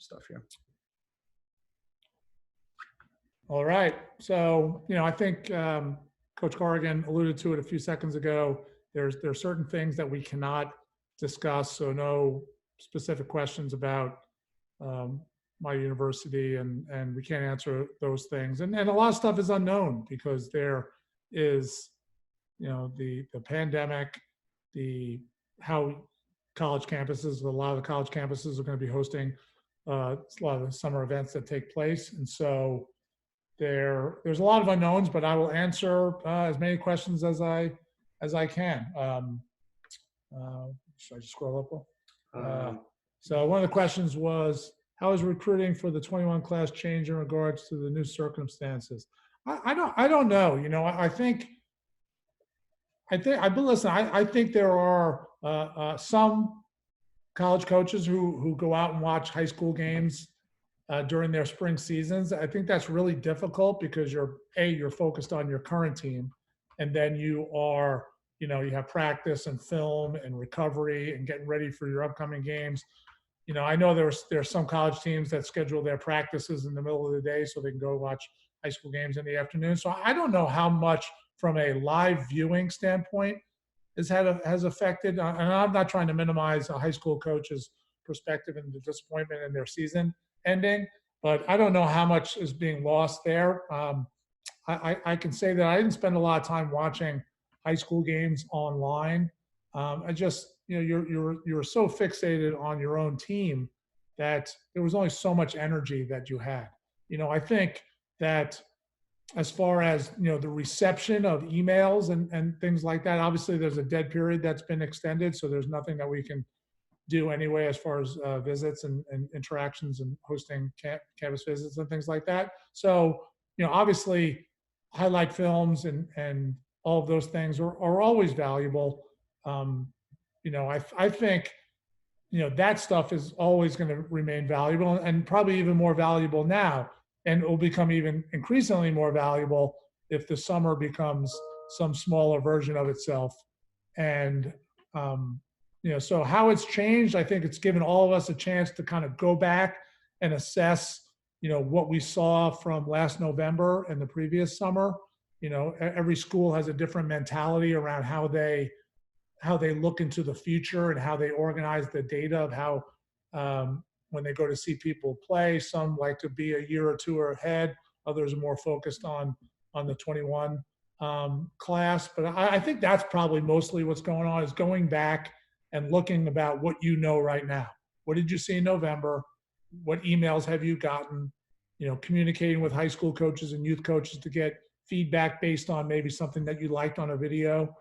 stuff here. All right. So, I think Coach Corrigan alluded to it a few seconds ago. There are certain things that we cannot discuss. So no specific questions about my university, and we can't answer those things. And a lot of stuff is unknown because there is, the pandemic, how college campuses, a lot of the college campuses are going to be hosting a lot of the summer events that take place. And so there's a lot of unknowns, but I will answer as many questions as I can. Should I just scroll up? So one of the questions was, how is recruiting for the 21 class change in regards to the new circumstances? I don't know. I think there are some college coaches who go out and watch high school games during their spring seasons. I think that's really difficult because you're focused on your current team, and then you have practice and film and recovery and getting ready for your upcoming games. I know there's some college teams that schedule their practices in the middle of the day so they can go watch high school games in the afternoon. So I don't know how much from a live viewing standpoint has affected, and I'm not trying to minimize a high school coach's perspective and the disappointment in their season ending, but I don't know how much is being lost there. I can say that I didn't spend a lot of time watching high school games online. I just, you're so fixated on your own team that there was only so much energy that you had. I think that as far as, the reception of emails and things like that, obviously there's a dead period that's been extended. So there's nothing that we can do anyway as far as visits and interactions and hosting campus visits and things like that. So, obviously highlight films and all of those things are always valuable. I think, that stuff is always going to remain valuable and probably even more valuable now. And it will become even increasingly more valuable if the summer becomes some smaller version of itself. And, so how it's changed, I think it's given all of us a chance to kind of go back and assess, what we saw from last November and the previous summer. Every school has a different mentality around how they look into the future and how they organize the data of how, when they go to see people play, some like to be a year or two ahead. Others are more focused on the 21 class. But I think that's probably mostly what's going on, is going back and looking about what right now. What did you see in November? What emails have you gotten? Communicating with high school coaches and youth coaches to get feedback based on maybe something that you liked on a video,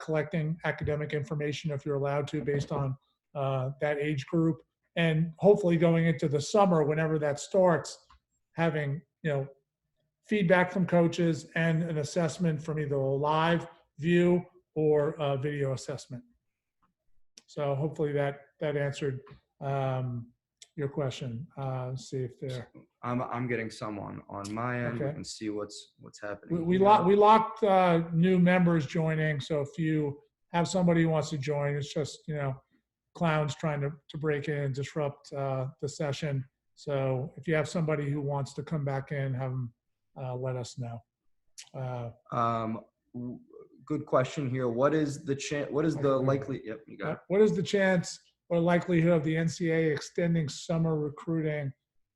collecting academic information if you're allowed to based on that age group. And hopefully going into the summer, whenever that starts, having, feedback from coaches and an assessment from either a live view or a video assessment. So hopefully that answered your question. See if there. I'm getting some on my end. Okay. We can see what's happening. We locked new members joining. So if you have somebody who wants to join, it's just, clowns trying to break in and disrupt the session. So if you have somebody who wants to come back in, have them let us know. Good question here. What is the chance? What is the likely? Yep, you got it. What is the chance or likelihood of the NCAA extending summer recruiting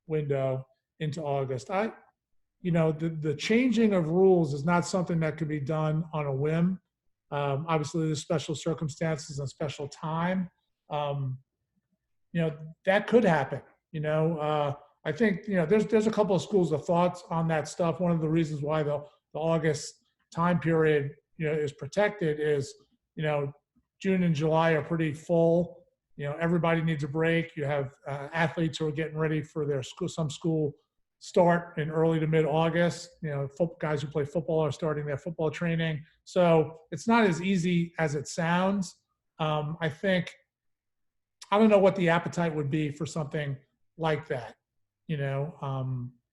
window into August? The changing of rules is not something that could be done on a whim. Obviously, there's special circumstances and special time. That could happen. I think, there's a couple of schools of thoughts on that stuff. One of the reasons why the August time period, is protected is, June and July are pretty full. Everybody needs a break. You have athletes who are getting ready for their school. Some school start in early to mid-August. Guys who play football are starting their football training. So it's not as easy as it sounds. I don't know what the appetite would be for something like that.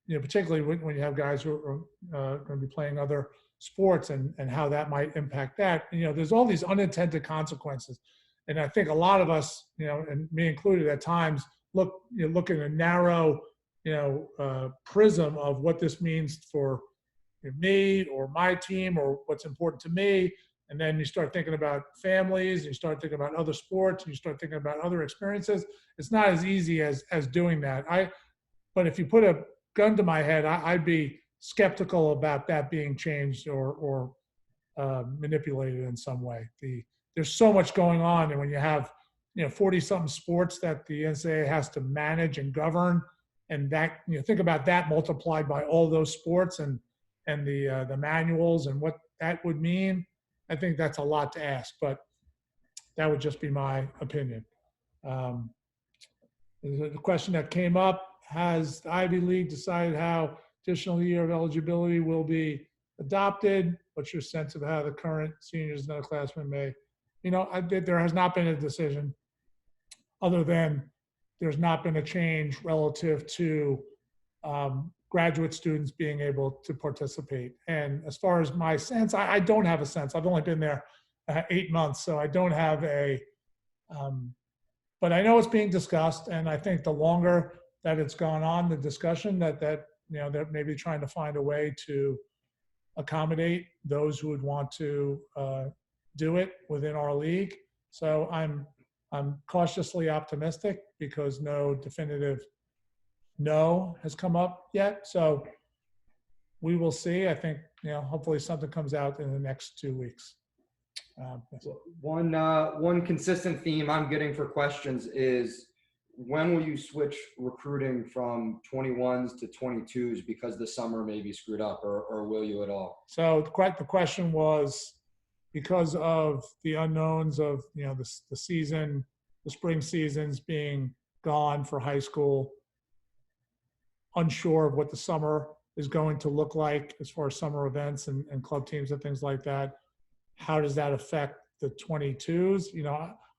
Particularly when you have guys who are going to be playing other sports and how that might impact that. There's all these unintended consequences. And I think a lot of us, and me included at times, look in a narrow, prism of what this means for me or my team or what's important to me. And then you start thinking about families, and you start thinking about other sports, and you start thinking about other experiences. It's not as easy as doing that. But if you put a gun to my head, I'd be skeptical about that being changed or manipulated in some way. There's so much going on, and when you have 40-something sports that the NCAA has to manage and govern, and that think about that multiplied by all those sports and the manuals and what that would mean. I think that's a lot to ask, but that would just be my opinion. The question that came up: has the Ivy League decided how additional year of eligibility will be adopted? What's your sense of how the current seniors and underclassmen may? There has not been a decision, other than there's not been a change relative to graduate students being able to participate. And as far as my sense, I don't have a sense. I've only been there 8 months, so I don't have but I know it's being discussed, and I think the longer that it's gone on, the discussion that they're maybe trying to find a way to accommodate those who would want to do it within our league. So I'm cautiously optimistic because no definitive no has come up yet. So we will see. I think hopefully something comes out in the next 2 weeks. One consistent theme I'm getting for questions is, when will you switch recruiting from 21s to 22s because the summer may be screwed up, or will you at all? So the question was, because of the unknowns of the season, the spring seasons being gone for high school, unsure of what the summer is going to look like as far as summer events and club teams and things like that. How does that affect the 22s?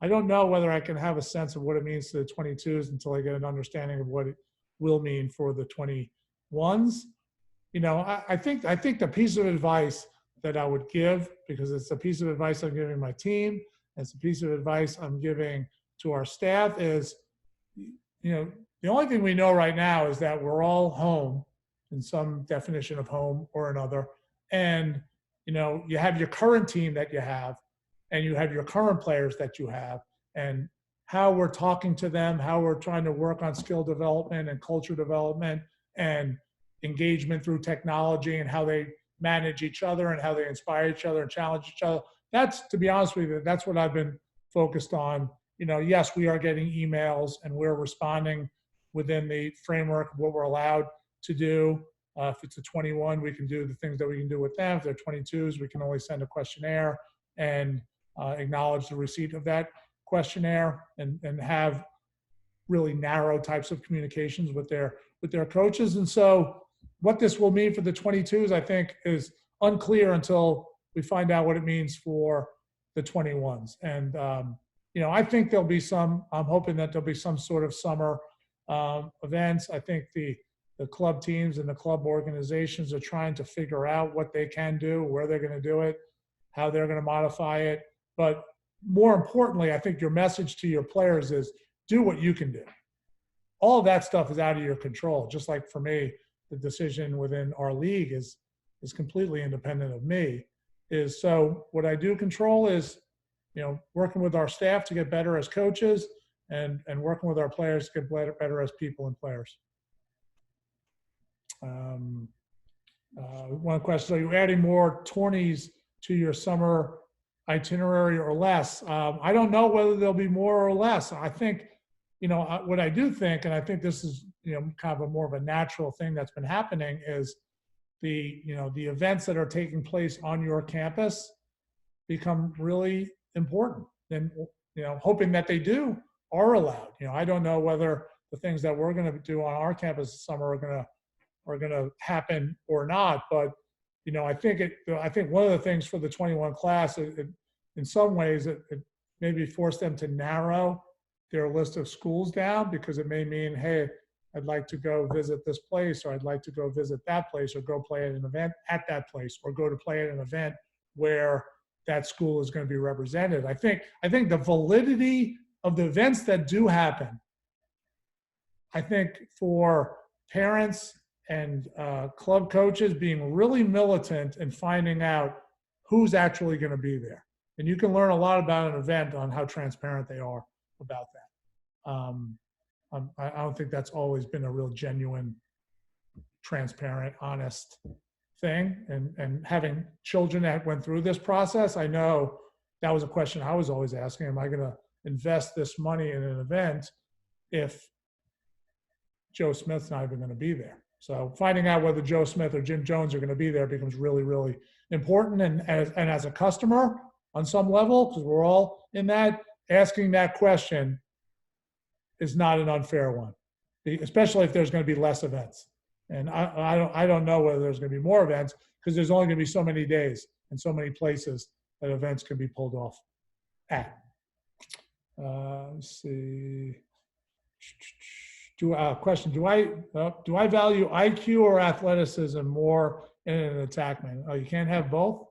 I don't know whether I can have a sense of what it means to the 22s until I get an understanding of what it will mean for the 21s. I think the piece of advice that I would give, because it's a piece of advice I'm giving my team, it's a piece of advice I'm giving to our staff, is, the only thing we know right now is that we're all home in some definition of home or another. And, you have your current team that you have, and you have your current players that you have, and how we're talking to them, how we're trying to work on skill development and culture development and engagement through technology, and how they manage each other and how they inspire each other and challenge each other. That's, to be honest with you, that's what I've been focused on. Yes, we are getting emails and we're responding within the framework of what we're allowed to do. If it's a 21, we can do the things that we can do with them. If they're 22s, we can only send a questionnaire and acknowledge the receipt of that questionnaire and have really narrow types of communications with their coaches. And so what this will mean for the 22s, I think, is unclear until we find out what it means for the 21s. And, I think I'm hoping that there'll be some sort of summer events. I think the club teams and the club organizations are trying to figure out what they can do, where they're going to do it, how they're going to modify it. But more importantly, I think your message to your players is do what you can do. All of that stuff is out of your control. Just like for me, the decision within our league is completely independent of me. So what I do control is, working with our staff to get better as coaches and working with our players to get better as people and players. One question: are you adding more tourneys to your summer itinerary or less? I don't know whether there'll be more or less. I think, what I do think, and I think this is, kind of more of a natural thing that's been happening, is the events that are taking place on your campus become really important. And, hoping that they are allowed. I don't know whether the things that we're going to do on our campus this summer are going to happen or not. But, I think one of the things for the 21 class, in some ways, it maybe forced them to narrow their list of schools down, because it may mean, hey, I'd like to go visit this place, or I'd like to go visit that place, or go play at an event at that place, or go to play at an event where that school is going to be represented. I think the validity of the events that do happen I think for parents and club coaches being really militant and finding out who's actually going to be there. And you can learn a lot about an event on how transparent they are about that. I don't think that's always been a real genuine, transparent, honest thing. And having children that went through this process, I know that was a question I was always asking. Am I going to invest this money in an event if Joe Smith's not even going to be there? So finding out whether Joe Smith or Jim Jones are going to be there becomes really, really important. And as a customer on some level, because we're all in that, asking that question is not an unfair one, especially if there's going to be less events. And I don't know whether there's going to be more events because there's only going to be so many days and so many places that events can be pulled off at. Let's see. Question: Do I value IQ or athleticism more in an attackman? Oh, you can't have both.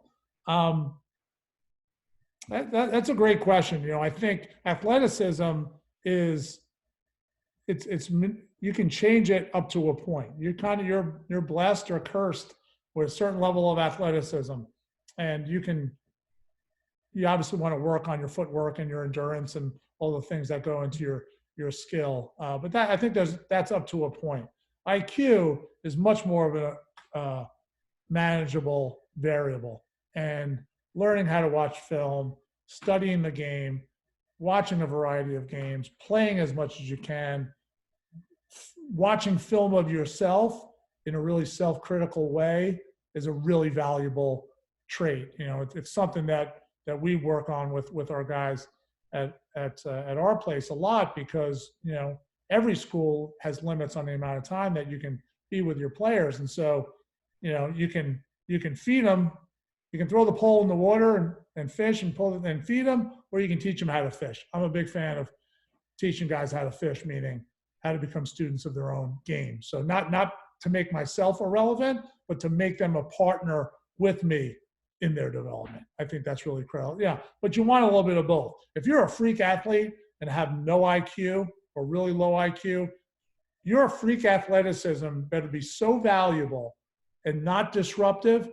That's a great question. You know, I think athleticism is you can change it up to a point. You're blessed or cursed with a certain level of athleticism, and you obviously want to work on your footwork and your endurance and all the things that go into your skill. But I think that's up to a point. IQ is much more of a manageable variable, and learning how to watch film, studying the game, watching a variety of games, playing as much as you can, watching film of yourself in a really self-critical way is a really valuable trait. You know, it's something that we work on with our guys at our place a lot, because, you know, every school has limits on the amount of time that you can be with your players. And so, you know, you can feed them, you can throw the pole in the water and fish and pull it and feed them, or you can teach them how to fish. I'm a big fan of teaching guys how to fish, meaning how to become students of their own game. So not to make myself irrelevant, but to make them a partner with me in their development. I think that's really critical. Yeah, but you want a little bit of both. If you're a freak athlete and have no IQ or really low IQ, your freak athleticism better be so valuable and not disruptive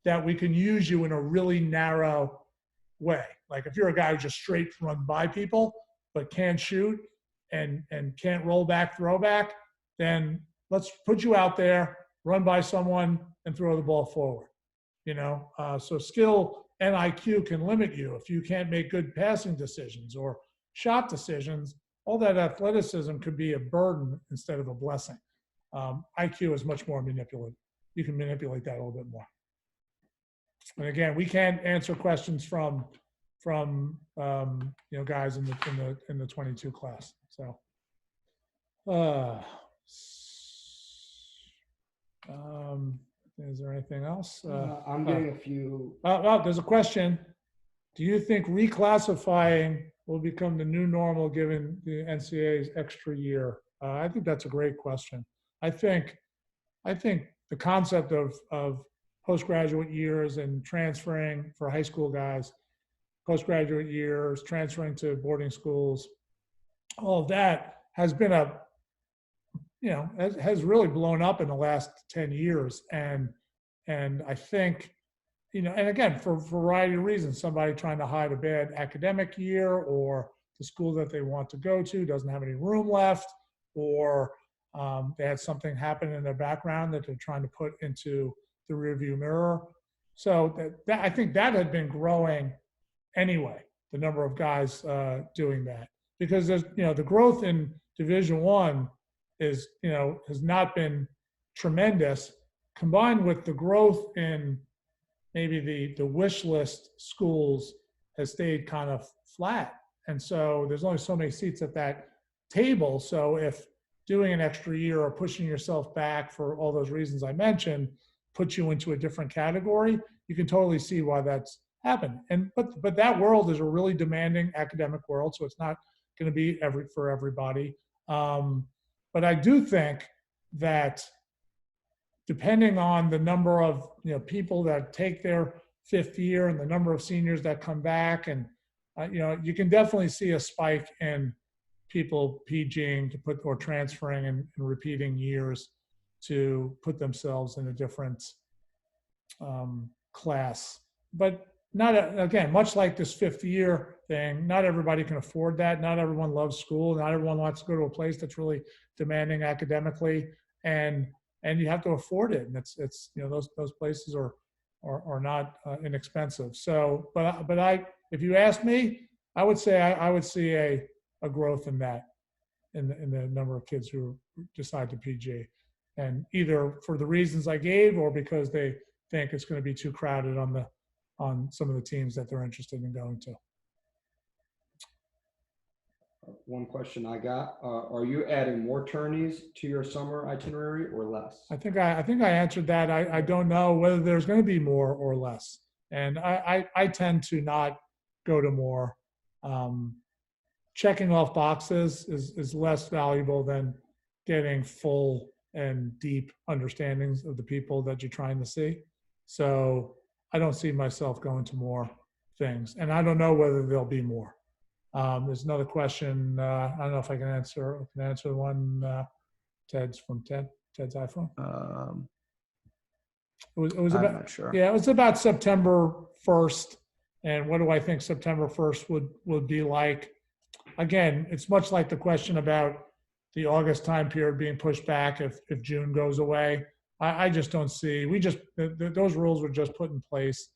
that we can use you in a really narrow way. Like if you're a guy who just straight run by people but can't shoot and can't roll back, throw back, then let's put you out there, run by someone, and throw the ball forward. You know, so skill and IQ can limit you if you can't make good passing decisions or shot decisions. All that athleticism could be a burden instead of a blessing. IQ is much more manipulative. You can manipulate that a little bit more. And again, we can't answer questions from you know, guys in the 22 class. So, is there anything else? I'm getting a few. There's a question. Do you think reclassifying will become the new normal given the NCAA's extra year? I think that's a great question. I think the concept of postgraduate years and transferring for high school guys, postgraduate years, transferring to boarding schools, all of that has been has really blown up in the last 10 years. And I think, you know, and again, for a variety of reasons, somebody trying to hide a bad academic year, or the school that they want to go to doesn't have any room left, or they had something happen in their background that they're trying to put into the rearview mirror. So that I think that had been growing anyway, the number of guys doing that, because there's, you know, the growth in Division I is, you know, has not been tremendous, combined with the growth in maybe the wish list schools has stayed kind of flat. And so there's only so many seats at that table. So if doing an extra year or pushing yourself back for all those reasons I mentioned puts you into a different category, you can totally see why that's happened. And but that world is a really demanding academic world, so it's not going to be for everybody. But I do think that depending on the number of, you know, people that take their fifth year and the number of seniors that come back, and you know, you can definitely see a spike in people PGing to put or transferring and repeating years to put themselves in a different class. But again, much like this fifth year thing, not everybody can afford that. Not everyone loves school. Not everyone wants to go to a place that's really demanding academically, and you have to afford it. And it's those places are not inexpensive. So, but if you ask me, I would say I would see a growth in that, in the number of kids who decide to PG, and either for the reasons I gave or because they think it's going to be too crowded on some of the teams that they're interested in going to. One question I got: are you adding more tourneys to your summer itinerary or less? I think I answered that. I don't know whether there's going to be more or less, and I tend to not go to more. Checking off boxes is less valuable than getting full and deep understandings of the people that you're trying to see. So I don't see myself going to more things, and I don't know whether there'll be more. There's another question. I don't know if I can answer. The one. Ted's iPhone. It was I'm about. not sure. Yeah, it was about September 1st, and what do I think September 1st would be like? Again, it's much like the question about the August time period being pushed back if June goes away. I just don't see. Those rules were just put in place.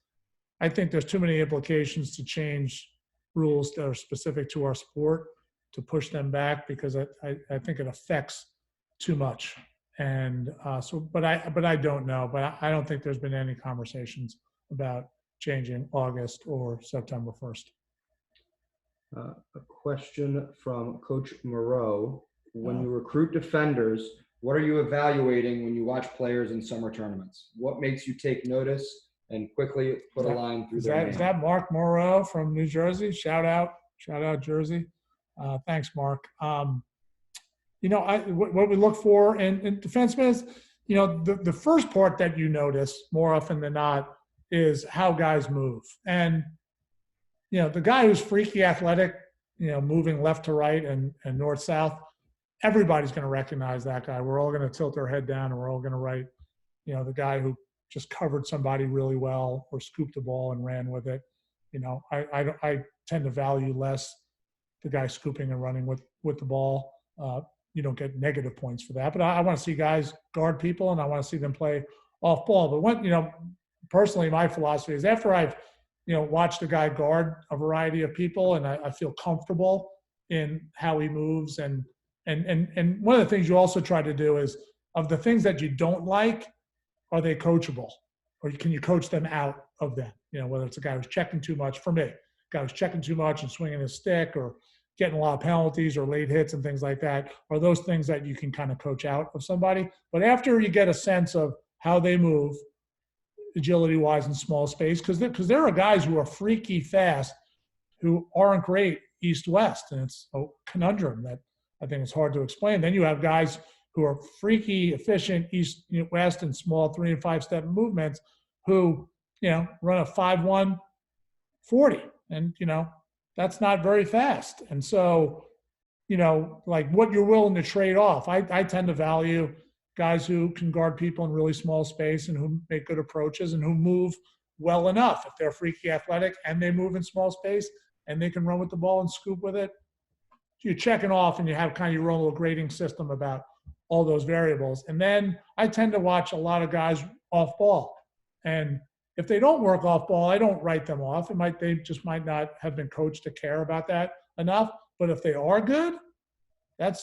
I think there's too many implications to change rules that are specific to our sport to push them back, because I think it affects too much. And but I don't know. But I don't think there's been any conversations about changing August or September 1st. A question from Coach Moreau: when you recruit defenders, what are you evaluating when you watch players in summer tournaments? What makes you take notice and quickly put a line through their name? Is that Mark Moreau from New Jersey? Shout out Jersey. Thanks, Mark. What we look for in defensemen is, the first part that you notice more often than not is how guys move. And, the guy who's freaky athletic, moving left to right and north-south, everybody's going to recognize that guy. We're all going to tilt our head down and we're all going to write, the guy who just covered somebody really well or scooped the ball and ran with it. I tend to value less the guy scooping and running with the ball. You don't get negative points for that, but I want to see guys guard people and I want to see them play off ball. But when, personally, my philosophy is after I've, watched a guy guard a variety of people and I feel comfortable in how he moves. And one of the things you also try to do is, of the things that you don't like, are they coachable? Or can you coach them out of them? Whether it's a guy who's checking too much, for me, a guy who's checking too much and swinging his stick or getting a lot of penalties or late hits and things like that, are those things that you can kind of coach out of somebody. But after you get a sense of how they move, agility-wise in small space, because there are guys who are freaky fast who aren't great east-west, and it's a conundrum that I think it's hard to explain. Then you have guys who are freaky, efficient east-west and small 3- and 5-step movements who, run a 5.1 40. And, that's not very fast. And so, like what you're willing to trade off. I tend to value guys who can guard people in really small space and who make good approaches and who move well enough. If they're freaky athletic and they move in small space and they can run with the ball and scoop with it, you're checking off and you have kind of your own little grading system about all those variables. And then I tend to watch a lot of guys off ball. And if they don't work off ball, I don't write them off. They just might not have been coached to care about that enough. But if they are good, that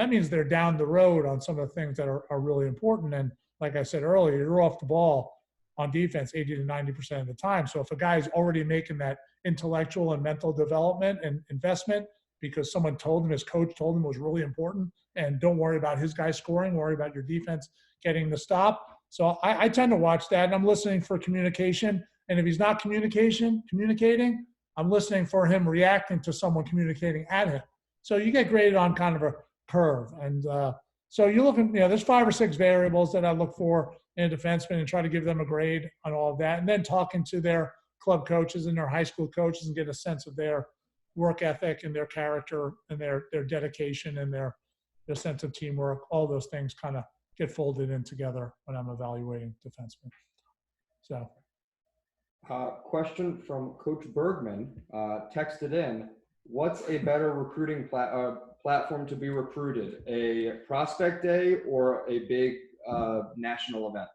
means they're down the road on some of the things that are really important. And like I said earlier, you're off the ball on defense 80 to 90% of the time. So if a guy is already making that intellectual and mental development and investment because someone told him, his coach told him it was really important, and don't worry about his guy scoring, worry about your defense getting the stop. So I tend to watch that, and I'm listening for communication. And if he's not communicating, I'm listening for him reacting to someone communicating at him. So you get graded on kind of a curve. And so you're looking, there's 5 or 6 variables that I look for in a defenseman and try to give them a grade on all of that. And then talking to their club coaches and their high school coaches and get a sense of their work ethic and their character and their dedication and their sense of teamwork. All those things kind of get folded in together when I'm evaluating defensemen. So. Question from Coach Bergman, texted in, what's a better recruiting platform to be recruited, a prospect day or a big national event?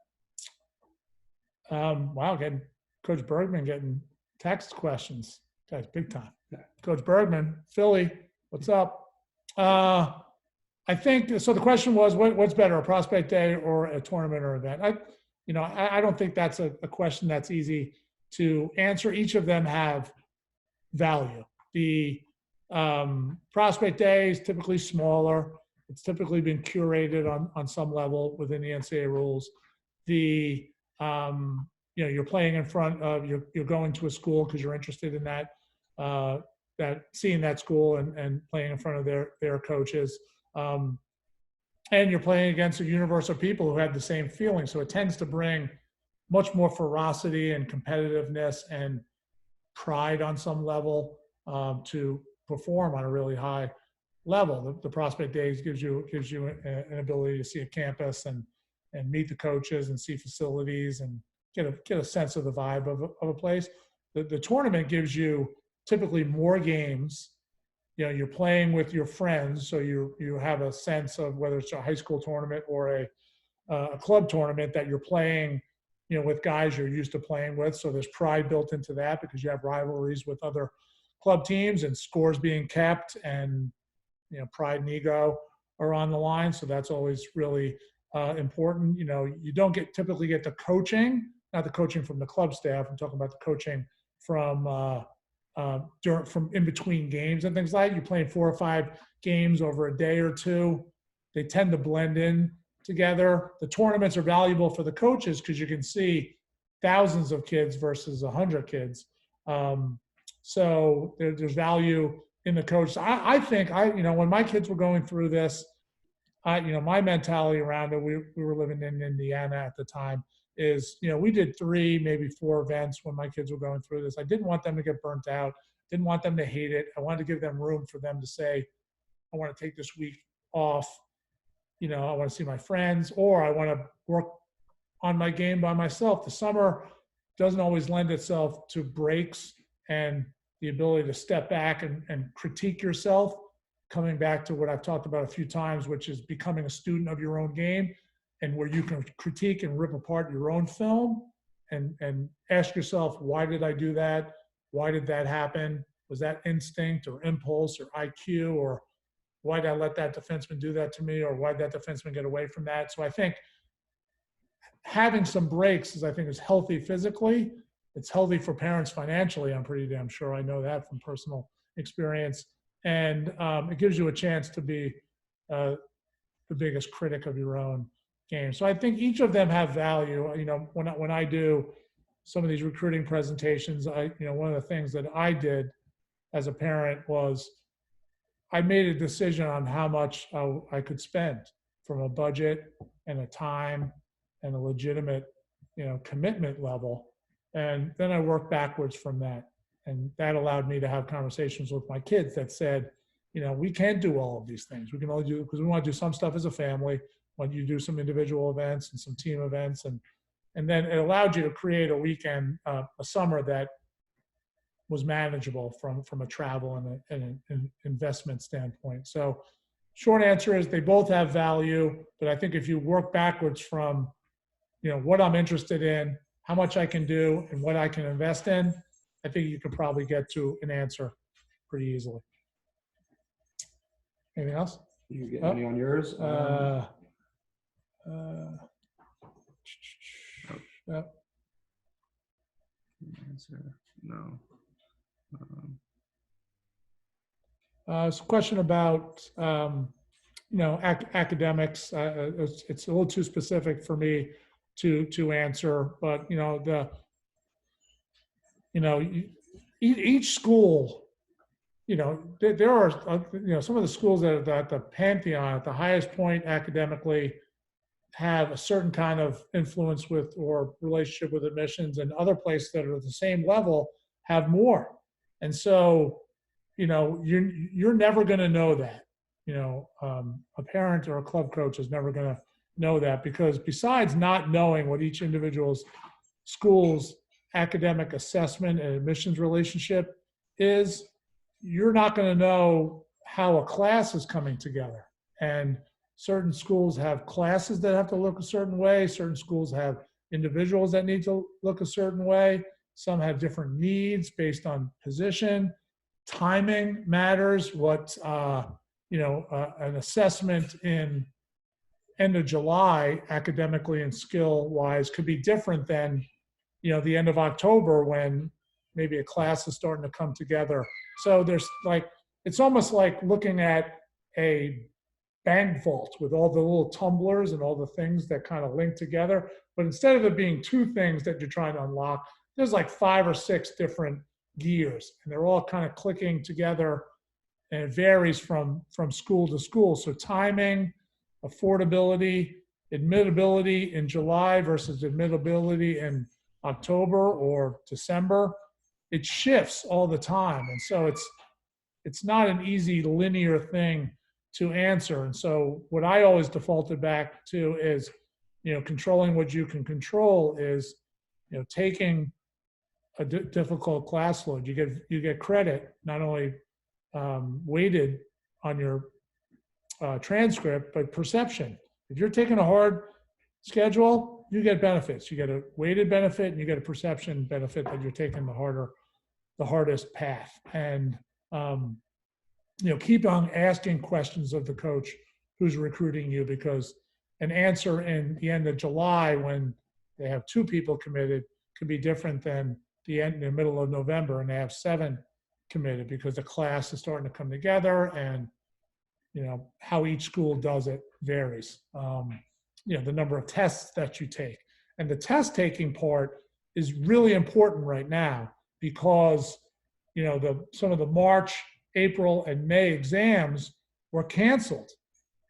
Wow, getting Coach Bergman getting text questions. Guys, big time. Yeah. Coach Bergman, Philly, what's up? I think, so the question was, what's better, a prospect day or a tournament or event? I don't think that's a question that's easy to answer. Each of them have value. The prospect day is typically smaller. It's typically been curated on some level within the NCAA rules. The you're playing in front of, you're going to a school because you're interested in that seeing that school and playing in front of their coaches. And you're playing against a universe of people who have the same feeling. So it tends to bring much more ferocity and competitiveness and pride on some level to perform on a really high level. The prospect days gives you an ability to see a campus and meet the coaches and see facilities and get a sense of the vibe of a place. The tournament gives you typically more games. You're playing with your friends, so you have a sense of whether it's a high school tournament or a club tournament that you're playing, with guys you're used to playing with. So there's pride built into that because you have rivalries with other club teams and scores being kept, and pride and ego are on the line. So that's always really important. You don't typically get the coaching, not the coaching from the club staff. I'm talking about the coaching from in between games and things like that. You're playing 4 or 5 games over a day or two. They tend to blend in together. The tournaments are valuable for the coaches because you can see thousands of kids versus 100 kids. So there's value in the coach. I think when my kids were going through this, my mentality around it, we were living in Indiana at the time, is, we did 3, maybe 4 events when my kids were going through this. I didn't want them to get burnt out. Didn't want them to hate it. I wanted to give them room for them to say, I want to take this week off. I want to see my friends, or I want to work on my game by myself. The summer doesn't always lend itself to breaks and the ability to step back and critique yourself, coming back to what I've talked about a few times, which is becoming a student of your own game, and where you can critique and rip apart your own film and ask yourself, why did I do that? Why did that happen? Was that instinct or impulse or IQ, or why did I let that defenseman do that to me? Or why did that defenseman get away from that? So I think having some breaks is healthy physically. It's healthy for parents financially. I'm pretty damn sure. I know that from personal experience. And it gives you a chance to be the biggest critic of your own game. So I think each of them have value. When I do some of these recruiting presentations, one of the things that I did as a parent was I made a decision on how much I could spend from a budget and a time and a legitimate, commitment level. And then I worked backwards from that. And that allowed me to have conversations with my kids that said, we can't do all of these things. We can only do, because we want to do some stuff as a family, when you do some individual events and some team events. And then it allowed you to create a weekend, a summer that was manageable from a travel and an investment standpoint. So short answer is they both have value, but I think if you work backwards from, what I'm interested in, how much I can do, and what I can invest in, I think you could probably get to an answer pretty easily. Anything else? You get any on yours? No. It's a question about, academics. It's a little too specific for me to answer, but each school, there are some of the schools that are at the pantheon, at the highest point academically, have a certain kind of influence with or relationship with admissions, and other places that are at the same level have more. And so you're never going to know that. A parent or a club coach is never going to know that, because besides not knowing what each individual's school's academic assessment and admissions relationship is, you're not going to know how a class is coming together. And certain schools have classes that have to look a certain way. Certain schools have individuals that need to look a certain way. Some have different needs based on position. Timing matters. An assessment in end of July, academically and skill wise, could be different than, the end of October, when maybe a class is starting to come together. So it's almost like looking at a bank vault with all the little tumblers and all the things that kind of link together. But instead of it being two things that you're trying to unlock, there's like 5 or 6 different gears, and they're all kind of clicking together, and it varies from school to school. So timing, affordability, admittability in July versus admittability in October or December, it shifts all the time. And so it's not an easy linear thing to answer. And so what I always defaulted back to is, controlling what you can control is, taking a difficult class load. You get credit, not only weighted on your transcript, but perception. If you're taking a hard schedule, you get benefits. You get a weighted benefit, and you get a perception benefit that you're taking the hardest path. And keep on asking questions of the coach who's recruiting you, because an answer in the end of July, when they have 2 people committed, could be different than the middle of November and they have 7 committed, because the class is starting to come together, and how each school does it varies. The number of tests that you take, and the test taking part is really important right now, because some of the March, April, and May exams were canceled.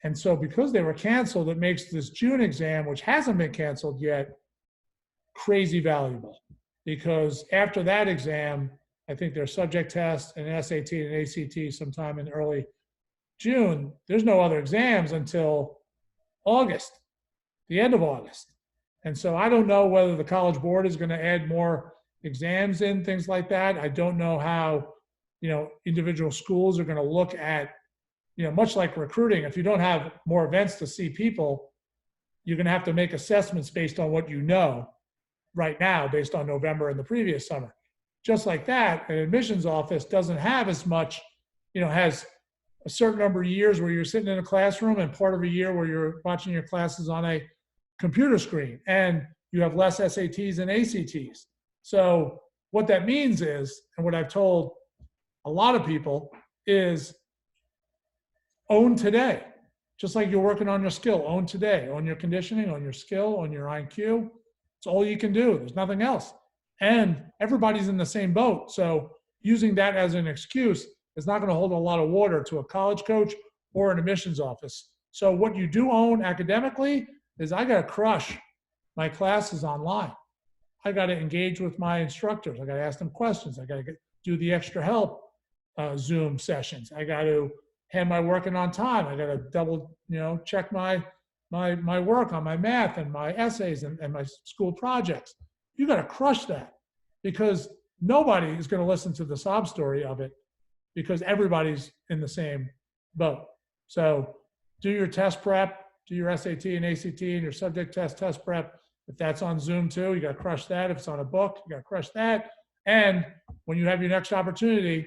And so because they were canceled, it makes this June exam, which hasn't been canceled yet, crazy valuable. Because after that exam, I think there's subject tests and an SAT and an ACT sometime in early June. There's no other exams until August, the end of August. And so I don't know whether the College Board is going to add more exams in, things like that. I don't know how, individual schools are going to look at, much like recruiting. If you don't have more events to see people, you're going to have to make assessments based on what you know right now, based on November and the previous summer. Just like that, an admissions office doesn't have as much, has a certain number of years where you're sitting in a classroom, and part of a year where you're watching your classes on a computer screen, and you have less SATs and ACTs. So what that means is, and what I've told a lot of people is, own today. Just like you're working on your skill, own today, own your conditioning, own your skill, own your IQ. It's all you can do. There's nothing else. And everybody's in the same boat. So using that as an excuse is not going to hold a lot of water to a college coach or an admissions office. So what you do own academically is, I got to crush my classes online. I got to engage with my instructors. I got to ask them questions. I got to do the extra help Zoom sessions. I got to hand my work in on time. I got to double, check my work on my math and my essays and my school projects. You got to crush that, because nobody is going to listen to the sob story of it, because everybody's in the same boat. So do your test prep, do your SAT and ACT and your subject test prep. If that's on Zoom too, you got to crush that. If it's on a book, you got to crush that. And when you have your next opportunity,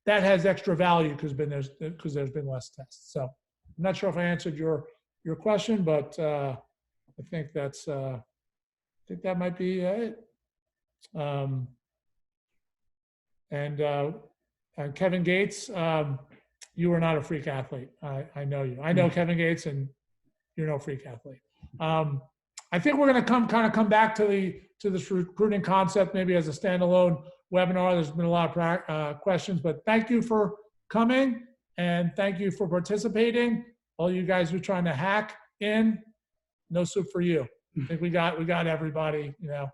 that has extra value because there's been less tests. So I'm not sure if I answered your question, but I think that might be it. And Kevin Gates, you are not a freak athlete. I know you. I know Kevin Gates, and you're no freak athlete. I think we're going to come back to this recruiting concept maybe as a standalone webinar. There's been a lot of questions, but thank you for coming, and thank you for participating. All you guys who are trying to hack in, no soup for you. I think we got everybody. A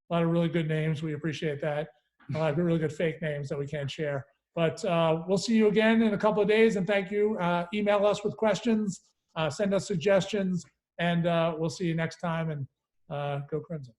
lot of really good names. We appreciate that. A lot of really good fake names that we can't share. But we'll see you again in a couple of days, and thank you. Email us with questions, send us suggestions, and we'll see you next time, and go Crimson.